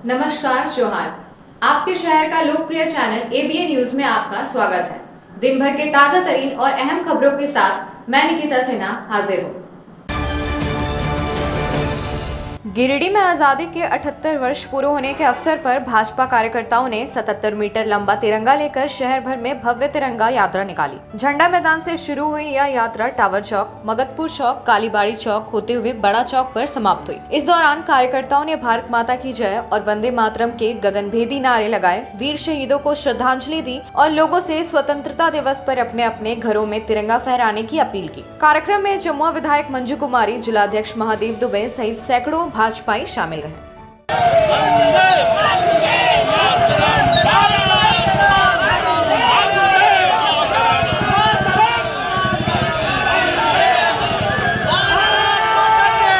नमस्कार जोहार। आपके शहर का लोकप्रिय चैनल एबीए न्यूज में आपका स्वागत है। दिन भर के ताजा तरीन और अहम खबरों के साथ मैं निकिता सिन्हा हाजिर हूँ। गिरिडीह में आजादी के 78 वर्ष पूरे होने के अवसर पर भाजपा कार्यकर्ताओं ने 77 मीटर लंबा तिरंगा लेकर शहर भर में भव्य तिरंगा यात्रा निकाली। झंडा मैदान से शुरू हुई यह यात्रा टावर चौक, मगतपुर चौक, कालीबाड़ी चौक होते हुए बड़ा चौक पर समाप्त हुई। इस दौरान कार्यकर्ताओं ने भारत माता की जय और वंदे मातरम के गगनभेदी नारे लगाए, वीर शहीदों को श्रद्धांजलि दी और लोगों से स्वतंत्रता दिवस पर अपने अपने घरों में तिरंगा फहराने की अपील की। कार्यक्रम में जमुआ विधायक मंजू कुमारी, जिलाध्यक्ष महादेव दुबे सहित सैकड़ों भाजपाई शामिल रहे। भारत माता की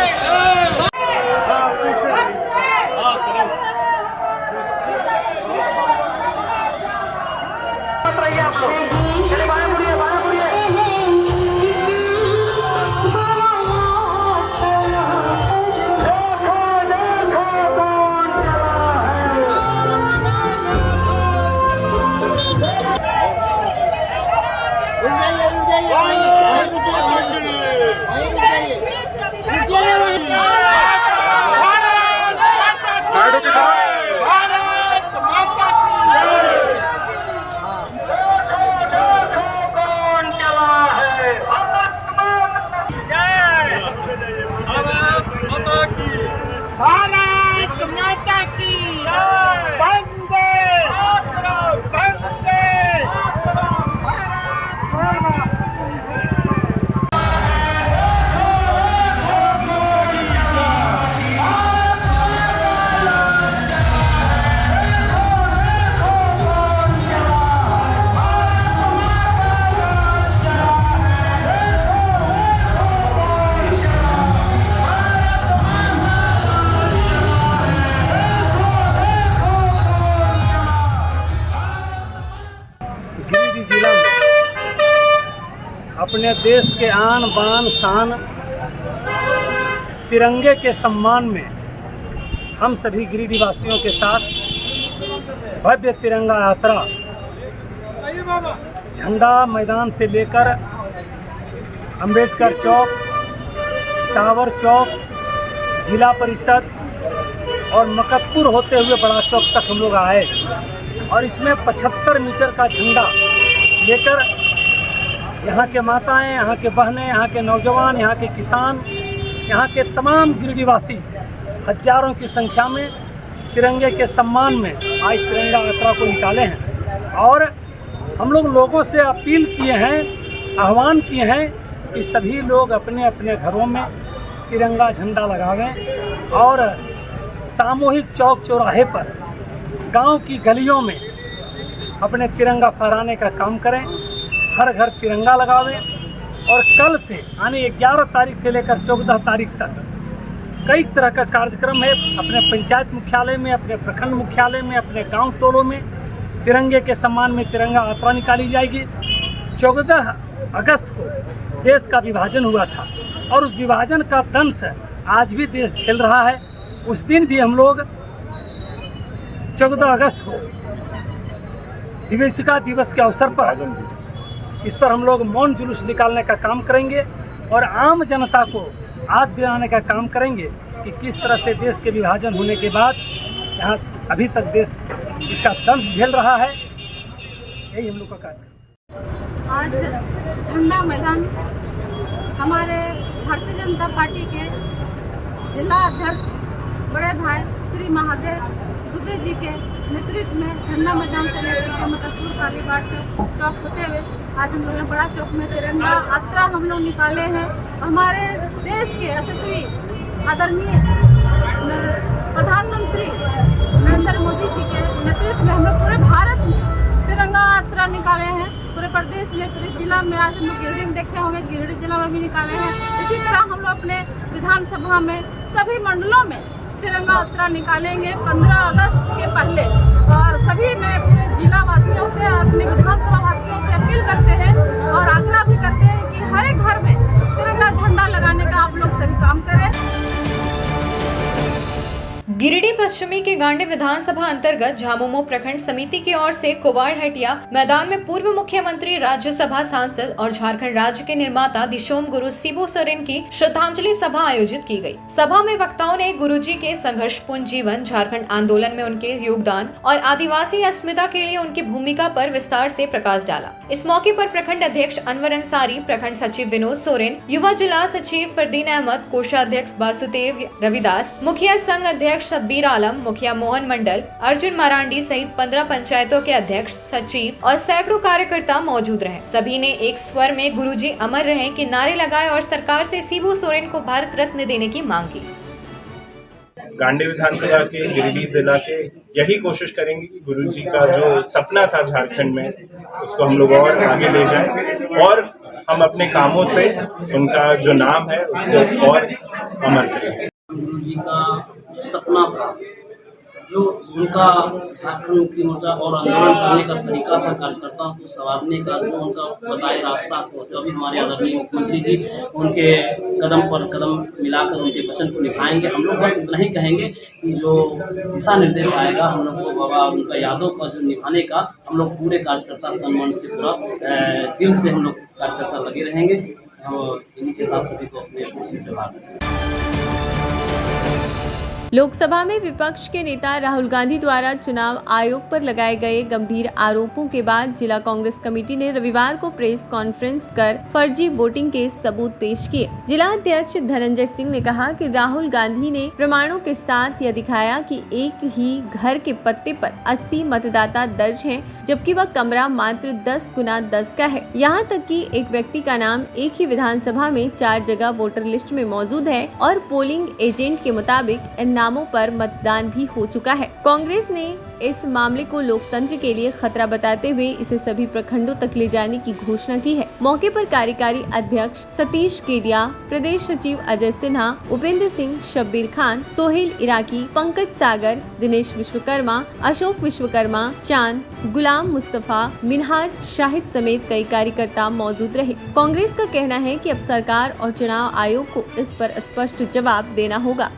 वंदे वंदे। गिरिडीह जिला में अपने देश के आन बान शान तिरंगे के सम्मान में हम सभी गिरिडीह वासियों के साथ भव्य तिरंगा यात्रा झंडा मैदान से लेकर अंबेडकर चौक, टावर चौक, जिला परिषद और मकतपुर होते हुए बड़ा चौक तक हम लोग आए और इसमें 75 मीटर का झंडा लेकर यहाँ के माताएं, यहाँ के बहनें, यहाँ के नौजवान, यहाँ के किसान, यहाँ के तमाम गिरिडीहवासी हजारों की संख्या में तिरंगे के सम्मान में आज तिरंगा यात्रा को निकाले हैं। और हम लोग लोगों से अपील किए हैं, आह्वान किए हैं कि सभी लोग अपने अपने घरों में तिरंगा झंडा लगावें और सामूहिक चौक चौराहे पर, गांव की गलियों में अपने तिरंगा फहराने का काम करें, हर घर तिरंगा लगावें। और कल से यानी 11 तारीख से लेकर 14 तारीख तक कई तरह का कार्यक्रम है। अपने पंचायत मुख्यालय में, अपने प्रखंड मुख्यालय में, अपने गांव टोलों में तिरंगे के सम्मान में तिरंगा यात्रा निकाली जाएगी। 14 अगस्त को देश का विभाजन हुआ था और उस विभाजन का दंश आज भी देश झेल रहा है। उस दिन भी हम लोग 14 अगस्त को विवेचिका दिवस के अवसर पर इस पर हम लोग मौन जुलूस निकालने का काम करेंगे और आम जनता को याद दिलाने का काम करेंगे कि किस तरह से देश के विभाजन होने के बाद यहाँ अभी तक देश इसका दंश झेल रहा है। यही हम लोग का कार्यक्रम। आज झंडा मैदान हमारे भारतीय जनता पार्टी के जिला अध्यक्ष बड़े भाई श्री महादेव दुबे जी के नेतृत्व में झंडा मैदान से लेकर के मकतपुर, कालीबाड़ी चौक होते हुए आज हम लोग बड़ा चौक में तिरंगा यात्रा हम लोग निकाले हैं। हमारे देश के यशस्वी आदरणीय प्रधानमंत्री नरेंद्र मोदी जी के नेतृत्व में हम लोग पूरे भारत में तिरंगा यात्रा निकाले हैं। पूरे प्रदेश में, पूरे जिला में आज हम लोग गिरिडीह में देखे होंगे, गिरिडीह जिला में भी निकाले हैं। इसी तरह हम लोग अपने विधानसभा में सभी मंडलों में तिरंगा यात्रा निकालेंगे 15 अगस्त के पहले। और सभी में पूरे जिला वासियों से और अपने विधानसभा वासियों से अपील करते हैं और आग्रह भी करते हैं कि हर एक घर में तिरंगा झंडा लगाने का आप लोग सभी काम करें। गिरिडीह पश्चिमी के गांडी विधानसभा अंतर्गत झामुमो प्रखंड समिति की ओर से कुवाड़ हटिया मैदान में पूर्व मुख्यमंत्री, राज्यसभा सांसद और झारखंड राज्य के निर्माता दिशोम गुरु शिबू सोरेन की श्रद्धांजलि सभा आयोजित की गई। सभा में वक्ताओं ने गुरुजी के संघर्षपूर्ण जीवन, झारखंड आंदोलन में उनके योगदान और आदिवासी अस्मिता के लिए उनकी भूमिका पर विस्तार से प्रकाश डाला। इस मौके पर प्रखंड अध्यक्ष अनवर अंसारी, प्रखंड सचिव विनोद सोरेन, युवा जिला सचिव फरदीन अहमद, कोषाध्यक्ष वासुदेव रविदास, मुखिया संघ अध्यक्ष शब्बीर आलम, मुखिया मोहन मंडल, अर्जुन मरांडी सहित 15 पंचायतों के अध्यक्ष, सचिव और सैकड़ों कार्यकर्ता मौजूद रहे। सभी ने एक स्वर में गुरुजी अमर रहे के नारे लगाए और सरकार से शिबू सोरेन को भारत रत्न देने की मांग की। गांडी विधानसभा के गिरिडीह जिला के यही कोशिश करेंगे कि गुरुजी का जो सपना था झारखंड में, उसको हम लोग और आगे ले जाएं और हम अपने कामों से उनका जो नाम है उसको और अमर करें। गुरुजी का जो सपना था, जो उनका झारखंड मुक्ति मोर्चा और आंदोलन करने का तरीका था, कार्यकर्ताओं को संवारने का जो उनका बताए रास्ता को, जो भी हमारे आदरणीय मुख्यमंत्री जी उनके कदम पर कदम मिलाकर उनके वचन को निभाएंगे। हम लोग बस इतना ही कहेंगे कि जो दिशा निर्देश आएगा हम लोग को बाबा उनका यादों का जो निभाने का, हम लोग पूरे कार्यकर्ता तन मन से पूरा दिल से हम लोग कार्यकर्ता लगे रहेंगे। हम इनके साथ सभी को अपने ओर से जोहार। लोकसभा में विपक्ष के नेता राहुल गांधी द्वारा चुनाव आयोग पर लगाए गए गंभीर आरोपों के बाद जिला कांग्रेस कमेटी ने रविवार को प्रेस कॉन्फ्रेंस कर फर्जी वोटिंग के सबूत पेश किए। जिला अध्यक्ष धनंजय सिंह ने कहा कि राहुल गांधी ने प्रमाणों के साथ यह दिखाया कि एक ही घर के पत्ते पर 80 मतदाता दर्ज हैं, जबकि वह कमरा मात्र 10 गुना 10 का है। यहाँ तक कि एक व्यक्ति का नाम एक ही विधानसभा में 4 जगह वोटर लिस्ट में मौजूद है और पोलिंग एजेंट के मुताबिक इन नामों पर मतदान भी हो चुका है। कांग्रेस ने इस मामले को लोकतंत्र के लिए खतरा बताते हुए इसे सभी प्रखंडों तक ले जाने की घोषणा की है। मौके पर कार्यकारी अध्यक्ष सतीश केडिया, प्रदेश सचिव अजय सिन्हा, उपेंद्र सिंह, शब्बीर खान, सोहेल इराकी, पंकज सागर, दिनेश विश्वकर्मा, अशोक विश्वकर्मा, चांद, गुलाम मुस्तफा, मिनहाज शाहिद समेत कई कार्यकर्ता मौजूद रहे। कांग्रेस का कहना है कि अब सरकार और चुनाव आयोग को इस पर स्पष्ट जवाब देना होगा।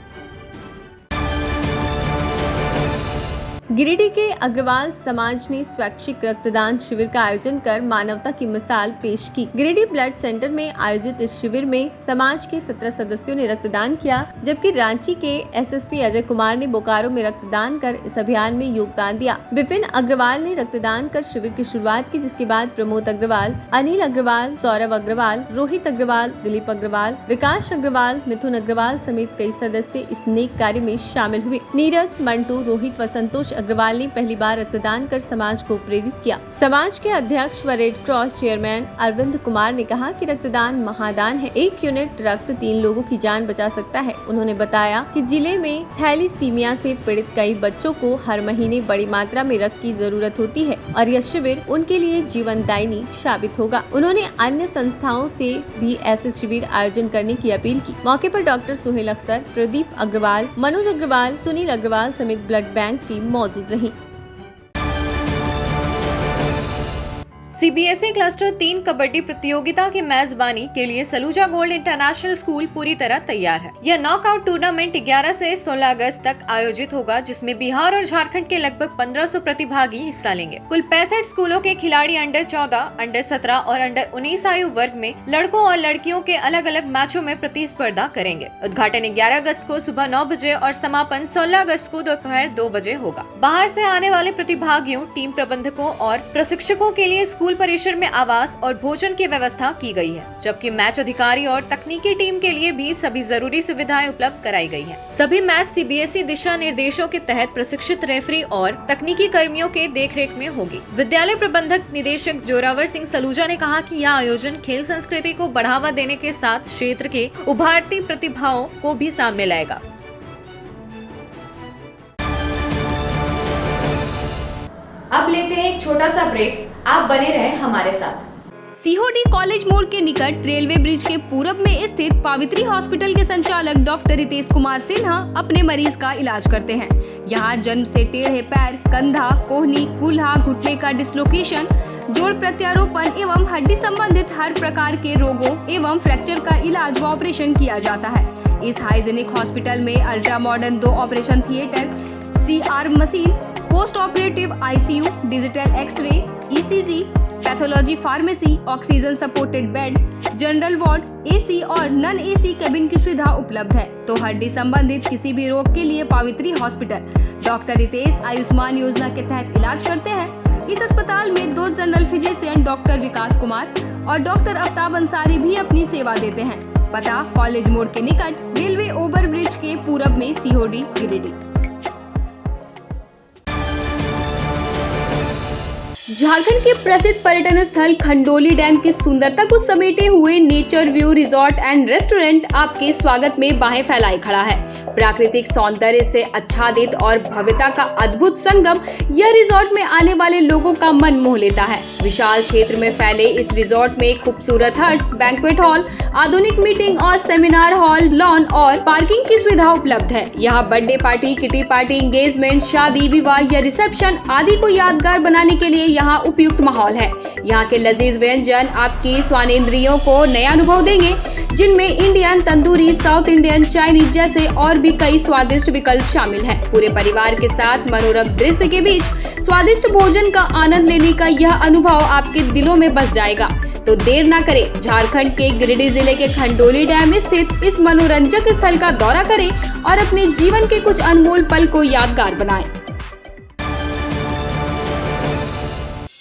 गिरिडीह के अग्रवाल समाज ने स्वैच्छिक रक्तदान शिविर का आयोजन कर मानवता की मिसाल पेश की। गिरिडीह ब्लड सेंटर में आयोजित इस शिविर में समाज के 17 सदस्यों ने रक्तदान किया, जबकि रांची के एसएसपी अजय कुमार ने बोकारो में रक्तदान कर इस अभियान में योगदान दिया। विपिन अग्रवाल ने रक्तदान कर शिविर की शुरुआत की, जिसके बाद प्रमोद अग्रवाल, अनिल अग्रवाल, सौरभ अग्रवाल, रोहित अग्रवाल, दिलीप अग्रवाल, विकास अग्रवाल, मिथुन अग्रवाल समेत कई सदस्य इस नेक कार्य में शामिल हुए। नीरज, मंटू, रोहित व संतोष अग्रवाल ने पहली बार रक्तदान कर समाज को प्रेरित किया। समाज के अध्यक्ष व red cross chairman Arvind Kumar ने कहा कि रक्तदान महादान है। 1 यूनिट रक्त 3 लोगों की जान बचा सकता है। उन्होंने बताया कि जिले में थैलीसीमिया से पीड़ित कई बच्चों को हर महीने बड़ी मात्रा में रक्त की जरूरत होती है और यह शिविर उनके लिए जीवनदायिनी साबित होगा। उन्होंने अन्य संस्थाओं से भी ऐसे शिविर आयोजन करने की अपील की। मौके पर डॉक्टर सोहेल अख्तर, प्रदीप अग्रवाल, मनोज अग्रवाल, सुनील अग्रवाल समेत ब्लड बैंक टीम मौजूद रही। सीबीएसई क्लस्टर 3 कबड्डी प्रतियोगिता की मेजबानी के लिए सलूजा गोल्ड इंटरनेशनल स्कूल पूरी तरह तैयार है। यह नॉकआउट टूर्नामेंट 11 से 16 अगस्त तक आयोजित होगा, जिसमें बिहार और झारखंड के लगभग 1500 प्रतिभागी हिस्सा लेंगे। कुल 65 स्कूलों के खिलाड़ी अंडर 14, अंडर 17 और अंडर 19 आयु वर्ग में लड़कों और लड़कियों के अलग अलग मैचों में प्रतिस्पर्धा करेंगे। उद्घाटन 11 अगस्त को सुबह 9 बजे और समापन 16 अगस्त को दोपहर 2 बजे होगा। बाहर से आने वाले प्रतिभागियों, टीम प्रबंधकों और प्रशिक्षकों के लिए स्कूल परिसर में आवास और भोजन की व्यवस्था की गई है, जबकि मैच अधिकारी और तकनीकी टीम के लिए भी सभी जरूरी सुविधाएं उपलब्ध कराई गई हैं। सभी मैच सीबीएसई दिशा निर्देशों के तहत प्रशिक्षित रेफरी और तकनीकी कर्मियों के देखरेख में होगी। विद्यालय प्रबंधक निदेशक जोरावर सिंह सलूजा ने कहा कि यह आयोजन खेल संस्कृति को बढ़ावा देने के साथ क्षेत्र के उभरती प्रतिभाओं को भी सामने लाएगा। अब लेते हैं एक छोटा सा ब्रेक, आप बने रहें हमारे साथ। सीहोडी कॉलेज मोड़ के निकट रेलवे ब्रिज के पूरब में स्थित पावित्री हॉस्पिटल के संचालक डॉक्टर रितेश कुमार सिन्हा अपने मरीज का इलाज करते हैं। यहाँ जन्म से टेढ़े पैर, कंधा, कोहनी, कूल्हा, घुटने का डिसलोकेशन, जोड़ प्रत्यारोपण एवं हड्डी संबंधित हर प्रकार के रोगों एवं फ्रैक्चर का इलाज व ऑपरेशन किया जाता है। इस हाइजेनिक हॉस्पिटल में ultra modern 2 operation theatre, CR machine, post operative ICU, digital x-ray, ECG, pathology pharmacy, oxygen supported bed, general ward, AC और नॉन AC केबिन की सुविधा उपलब्ध है। तो हड्डी संबंधित किसी भी रोग के लिए पावित्री हॉस्पिटल डॉक्टर रितेश आयुष्मान योजना के तहत इलाज करते हैं। इस अस्पताल में 2 जनरल फिजिशियन डॉक्टर विकास कुमार और डॉक्टर आफ्ताब अंसारी भी अपनी सेवा देते हैं। पता कॉलेज मोड़ के निकट, रेलवे ओवर ब्रिज के पूरब में, COD गिरिडीह। झारखंड के प्रसिद्ध पर्यटन स्थल खंडोली डैम की सुंदरता को समेटे हुए nature view resort and restaurant आपके स्वागत में बाहें फैलाए खड़ा है। प्राकृतिक सौंदर्य से आच्छादित और भव्यता का अद्भुत संगम यह रिजॉर्ट में आने वाले लोगों का मन मोह लेता है। विशाल क्षेत्र में फैले इस रिजॉर्ट में खूबसूरत हट्स, बैंक्वेट हॉल, आधुनिक मीटिंग और सेमिनार हॉल, लॉन और पार्किंग की सुविधा उपलब्ध है। यहाँ birthday party, kitty party, engagement, शादी, विवाह या रिसेप्शन आदि को यादगार बनाने के लिए यहाँ उपयुक्त माहौल है। यहाँ के लजीज व्यंजन आपकी स्वानेंद्रियों को नया अनुभव देंगे, जिनमें Indian, tandoori, south Indian, Chinese जैसे और भी कई स्वादिष्ट विकल्प शामिल हैं। पूरे परिवार के साथ मनोरम दृश्य के बीच स्वादिष्ट भोजन का आनंद लेने का यह अनुभव आपके दिलों में बस जाएगा। तो देर ना करें, झारखंड के गिरिडीह जिले के खंडोली डैम स्थित इस मनोरंजक स्थल का दौरा करें और अपने जीवन के कुछ अनमोल पल को यादगार बनाएं।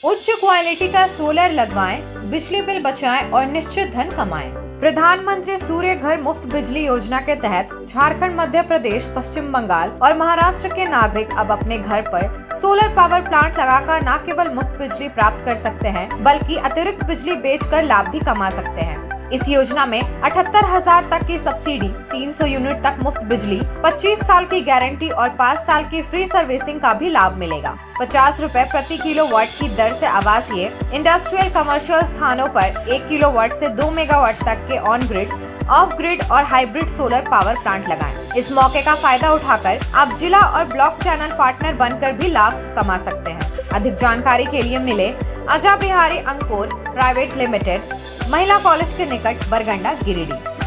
उच्च क्वालिटी का सोलर लगवाएं, बिजली बिल बचाएं और निश्चित धन कमाएं। प्रधानमंत्री सूर्य घर मुफ्त बिजली योजना के तहत झारखंड, मध्य प्रदेश, पश्चिम बंगाल और महाराष्ट्र के नागरिक अब अपने घर पर सोलर पावर प्लांट लगाकर न केवल मुफ्त बिजली प्राप्त कर सकते हैं, बल्कि अतिरिक्त बिजली बेचकर लाभ भी कमा सकते हैं। इस योजना में 78,000 तक की सब्सिडी, 300 यूनिट तक मुफ्त बिजली, 25 साल की गारंटी और 5 साल की फ्री सर्विसिंग का भी लाभ मिलेगा। 50 रुपए प्रति किलोवाट की दर से आवासीय, इंडस्ट्रियल, कमर्शियल स्थानों पर 1 किलोवाट से 2 मेगावाट तक के ऑन ग्रिड, ऑफ ग्रिड और हाइब्रिड सोलर पावर प्लांट लगाएं। इस मौके का फायदा उठाकर आप जिला और ब्लॉक चैनल पार्टनर बनकर भी लाभ कमा सकते हैं। अधिक जानकारी के लिए मिले अजा बिहारी अंकुर प्राइवेट लिमिटेड, महिला कॉलेज के निकट, बरगंडा, गिरिडीह।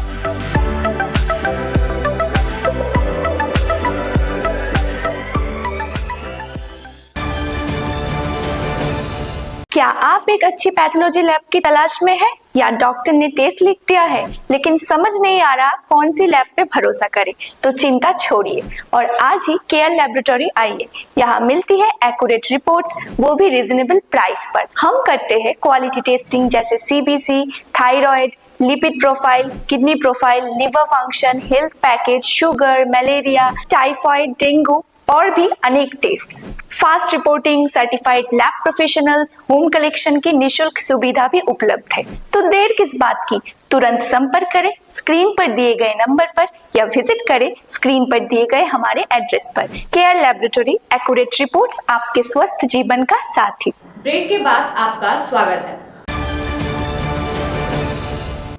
क्या आप एक अच्छी पैथोलॉजी लैब की तलाश में हैं या डॉक्टर ने टेस्ट लिख दिया है लेकिन समझ नहीं आ रहा कौन सी लैब पे भरोसा करें? तो चिंता छोड़िए और आज ही केयर लैबोरेटरी आइए। यहाँ मिलती है एक्यूरेट रिपोर्ट्स, वो भी रीजनेबल प्राइस पर। हम करते हैं क्वालिटी टेस्टिंग जैसे CBC, thyroid, lipid profile, kidney profile, liver function, health package, sugar, malaria, typhoid, dengue और भी अनेक tests. Fast reporting, certified lab professionals, home collection की निशुल्क सुविधा भी उपलब्ध है। तो देर किस बात की, तुरंत संपर्क करें स्क्रीन पर दिए गए नंबर पर या विजिट करें स्क्रीन पर दिए गए हमारे एड्रेस पर। केयर लैबोरेटरी, एक्यूरेट रिपोर्ट्स, आपके स्वस्थ जीवन का साथी। ब्रेक के बाद आपका स्वागत है।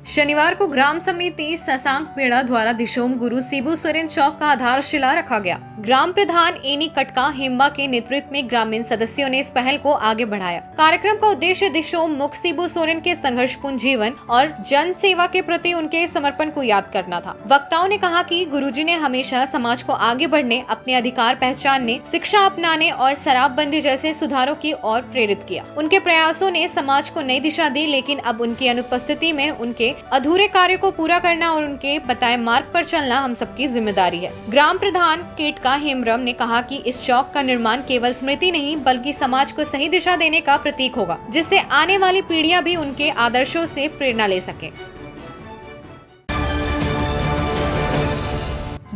शनिवार को ग्राम समिति ससांक पेड़ा द्वारा दिशोम गुरु सिबू सोरेन चौक का आधारशिला रखा गया। ग्राम प्रधान एनी कटका हेम्बा के नेतृत्व में ग्रामीण सदस्यों ने इस पहल को आगे बढ़ाया। कार्यक्रम का उद्देश्य दिशोम मुख सिबू सोरेन के संघर्षपूर्ण जीवन और जन सेवा के प्रति उनके समर्पण को याद करना था। वक्ताओं ने कहा कि गुरुजी ने हमेशा समाज को आगे बढ़ने, अपने अधिकार पहचानने, शिक्षा अपनाने और शराबबंदी जैसे सुधारों की ओर प्रेरित किया। उनके प्रयासों ने समाज को नई दिशा दी, लेकिन अब उनकी अनुपस्थिति में उनके अधूरे कार्य को पूरा करना और उनके बताए मार्ग पर चलना हम सबकी जिम्मेदारी है। ग्राम प्रधान केटका हेम्ब्रम ने कहा कि इस चौक का निर्माण केवल स्मृति नहीं बल्कि समाज को सही दिशा देने का प्रतीक होगा, जिससे आने वाली पीढ़ियां भी उनके आदर्शों से प्रेरणा ले सके।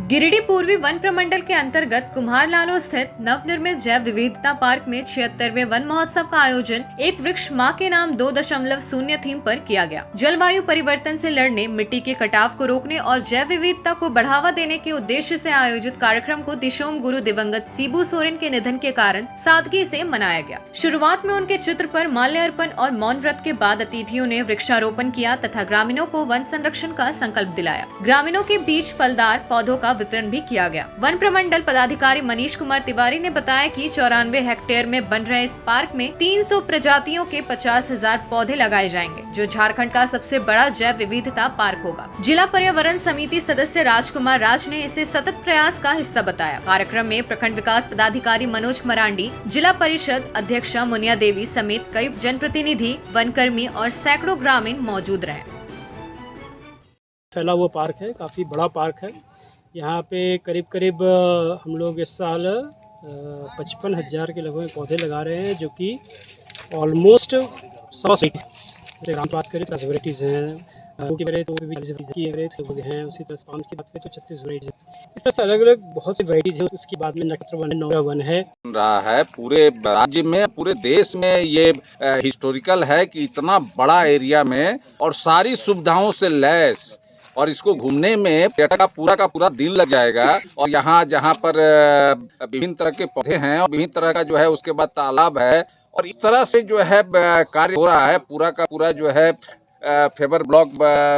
गिरिडीह पूर्वी वन प्रमंडल के अंतर्गत कुम्हारलालो स्थित नवनिर्मित जैव विविधता पार्क में 76वें वन महोत्सव का आयोजन एक वृक्ष माँ के नाम 2.0 थीम पर किया गया। जलवायु परिवर्तन से लड़ने, मिट्टी के कटाव को रोकने और जैव विविधता को बढ़ावा देने के उद्देश्य से आयोजित कार्यक्रम को दिशोम गुरु दिवंगत सिबू सोरेन के निधन के कारण सादगी से मनाया गया। शुरुआत में उनके चित्र पर माल्यार्पण और मौन व्रत के बाद अतिथियों ने वृक्षारोपण किया तथा ग्रामीणों को वन संरक्षण का संकल्प दिलाया। ग्रामीणों के बीच फलदार पौधों का वितरण भी किया गया। वन प्रमंडल पदाधिकारी मनीष कुमार तिवारी ने बताया कि 94 हेक्टेयर में बन रहे इस पार्क में 300 प्रजातियों के 50,000 पौधे लगाए जाएंगे, जो झारखंड का सबसे बड़ा जैव विविधता पार्क होगा। जिला पर्यावरण समिति सदस्य राजकुमार राज ने इसे सतत प्रयास का हिस्सा बताया। कार्यक्रम में प्रखंड विकास पदाधिकारी मनोज मरांडी, जिला परिषद अध्यक्षा मुनिया देवी समेत कई जनप्रतिनिधि, वनकर्मी और सैकड़ों ग्रामीण मौजूद रहे। फैला हुआ पार्क है, काफ़ी बड़ा पार्क है। यहाँ पे करीब हम लोग इस साल 55,000 के लगभग पौधे लगा रहे हैं, जो कि ऑलमोस्ट 100 बात करें तो 10 वैराइटीज़ हैं, की करें तो भी 40 हैं, उसी तरह पाम की बात करें तो 36 वैराइटीज़ हैं। इस तरह से अलग अलग बहुत सी वैराइटीज़ हैं। उसके बाद में नक्षत्र वन है, नौरा वन है। रहा है पूरे राज्य में, पूरे देश में ये हिस्टोरिकल है कि इतना बड़ा एरिया में और सारी सुविधाओं से लैस, और इसको घूमने में पर्यटक का पूरा दिन लग जाएगा। और यहाँ जहाँ पर विभिन्न तरह के पौधे हैं और विभिन्न तरह का जो है, उसके बाद तालाब है, और इस तरह से जो है कार्य हो रहा है। पूरा का पूरा जो है फेवर ब्लॉक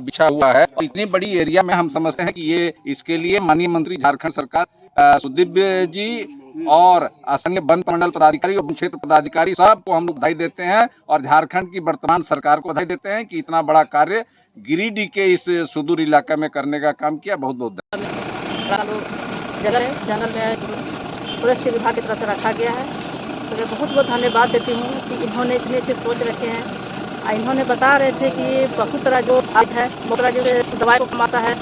बिछा हुआ है, और इतनी बड़ी एरिया में हम समझते हैं कि ये इसके लिए माननीय मंत्री झारखंड सरकार सुदीप जी और स्थानीय वन प्रमंडल पदाधिकारी और क्षेत्र पदाधिकारी सबको हम लोग बधाई देते हैं, और झारखंड की वर्तमान सरकार को बधाई देते हैं कि इतना बड़ा कार्य गिरिडीह के इस सुदूर इलाका में करने का काम किया। बहुत बहुत जगह है, जंगल में फॉरेस्ट विभाग की तरफ से रखा गया है। तो मैं बहुत बहुत धन्यवाद देती हूँ कि इन्होंने इतने अच्छे सोच रखे हैं। इन्होंने बता रहे थे कि बहुत तरह जो है, बहुत तरह जो दवाई को कमाता है।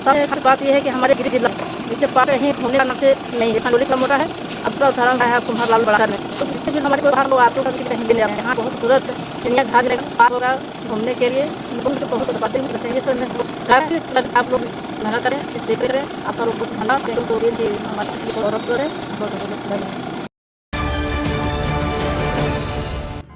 सबसे बात यह है कि हमारे गिरिडीह जिला इससे पार्क ही घूमने का नाम से नहीं है, खंडोली का मोटा है। अब तो उदाहरण है कुम्हार लाल बड़ा में, तो इससे भी हमारे बाहर लोग आते हैं, कहीं मिले यहाँ बहुत खूबसूरत चिड़िया घाट पार्क होगा घूमने के लिए। बहुत बातें आप लोग मेहनत करें, देखते रहें। आप लोग बहुत धन्यवाद हमारे गौरव करें। बहुत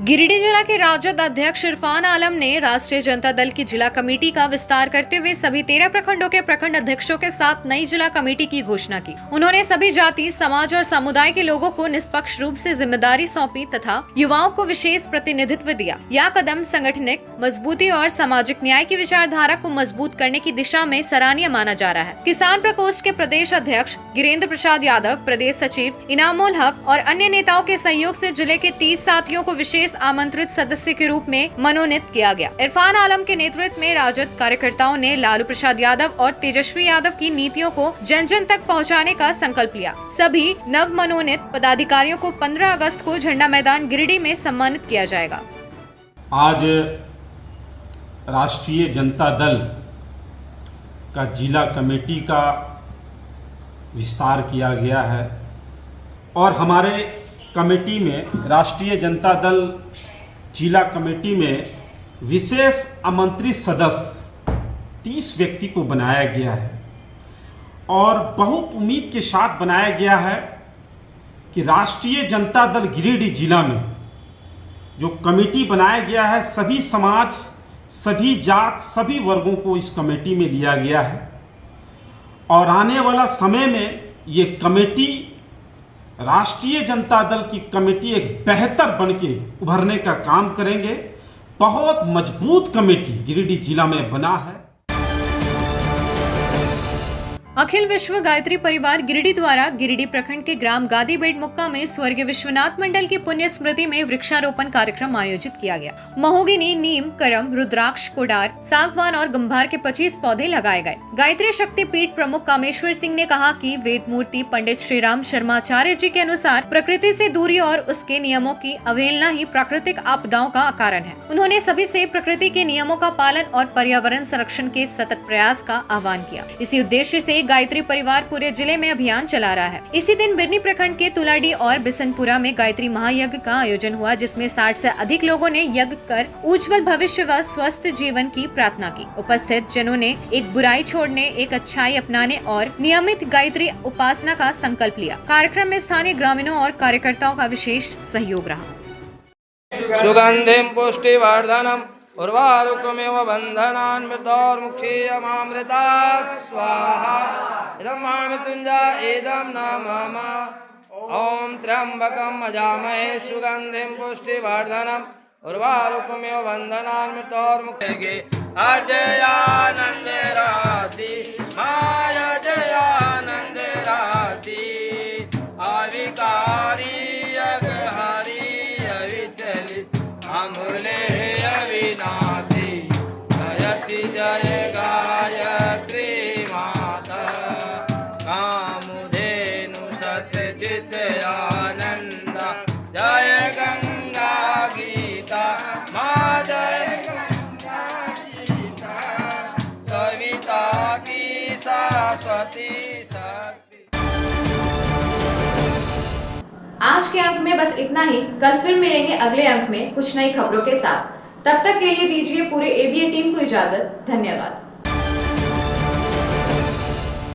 गिरिडीह जिला के राजद अध्यक्ष इरफान आलम ने राष्ट्रीय जनता दल की जिला कमेटी का विस्तार करते हुए सभी 13 प्रखंडों के प्रखंड अध्यक्षों के साथ नई जिला कमेटी की घोषणा की। उन्होंने सभी जाति, समाज और समुदाय के लोगों को निष्पक्ष रूप से जिम्मेदारी सौंपी तथा युवाओं को विशेष प्रतिनिधित्व दिया। यह कदम संगठनिक मजबूती और सामाजिक न्याय की विचारधारा को मजबूत करने की दिशा में सराहनीय माना जा रहा है। किसान प्रकोष्ठ के प्रदेश अध्यक्ष गिरेंद्र प्रसाद यादव, प्रदेश सचिव इनामुल हक और अन्य नेताओं के सहयोग से जिले के 30 साथियों को विशेष आमंत्रित सदस्य के रूप में मनोनीत किया गया। इरफान आलम के नेतृत्व में राजद कार्यकर्ताओं ने लालू प्रसाद यादव और तेजस्वी यादव की नीतियों को जन जन तक पहुंचाने का संकल्प लिया। सभी नव मनोनीत पदाधिकारियों को 15 अगस्त को झंडा मैदान गिरिडीह में सम्मानित किया जाएगा। आज राष्ट्रीय जनता दल का जिला कमेटी का विस्तार किया गया है, और हमारे कमेटी में राष्ट्रीय जनता दल जिला कमेटी में विशेष आमंत्रित सदस्य 30 व्यक्ति को बनाया गया है, और बहुत उम्मीद के साथ बनाया गया है कि राष्ट्रीय जनता दल गिरिडीह जिला में जो कमेटी बनाया गया है, सभी समाज, सभी जात, सभी वर्गों को इस कमेटी में लिया गया है, और आने वाला समय में ये कमेटी, राष्ट्रीय जनता दल की कमेटी एक बेहतर बनके उभरने का काम करेंगे। बहुत मजबूत कमेटी गिरिडीह जिला में बना है। अखिल विश्व गायत्री परिवार गिरिडीह द्वारा गिरिडीह प्रखंड के ग्राम गादीबेट मुक्का में स्वर्गीय विश्वनाथ मंडल की पुण्य स्मृति में वृक्षारोपण कार्यक्रम आयोजित किया गया। महोगनी, नीम, करम, रुद्राक्ष, कोडार, सागवान और गंभार के 25 पौधे लगाए गए। गायत्री शक्ति पीठ प्रमुख कामेश्वर सिंह ने कहा कि वेद मूर्ति पंडित श्रीराम शर्माचार्य जी के अनुसार प्रकृति से दूरी और उसके नियमों की अवहेलना ही प्राकृतिक आपदाओं का कारण है। उन्होंने सभी से प्रकृति के नियमों का पालन और पर्यावरण संरक्षण के सतत प्रयास का आह्वान किया। इसी उद्देश्य से गायत्री परिवार पूरे जिले में अभियान चला रहा है। इसी दिन बिरनी प्रखंड के तुलाडी और बिसनपुरा में गायत्री महायज्ञ का आयोजन हुआ, जिसमें 60 से अधिक लोगों ने यज्ञ कर उज्जवल भविष्य व स्वस्थ जीवन की प्रार्थना की। उपस्थित जनों ने एक बुराई छोड़ने, एक अच्छाई अपनाने और नियमित गायत्री उपासना का संकल्प लिया। कार्यक्रम में स्थानीय ग्रामीणों और कार्यकर्ताओं का विशेष सहयोग रहा। सुगंधिम पुष्टिवर्धनम उर्वारुकमेव बंधनान् मृतोर्मुक्षीयमामृतात् स्वाहा इदं मृत्युंजय इदं नमः। ओम त्र्यंबकं यजामहे सुगंधिं पुष्टिवर्धनम् उर्वारुकमेव बंधनान् मृतोर्मुक्षीयमामृतात् स्वाहा। अजयानंद राशि माया जया सरस्वती शक्ति। आज के अंक में बस इतना ही। कल फिर मिलेंगे अगले अंक में कुछ नई खबरों के साथ। तब तक के लिए दीजिए पूरे ABA टीम को इजाजत। धन्यवाद।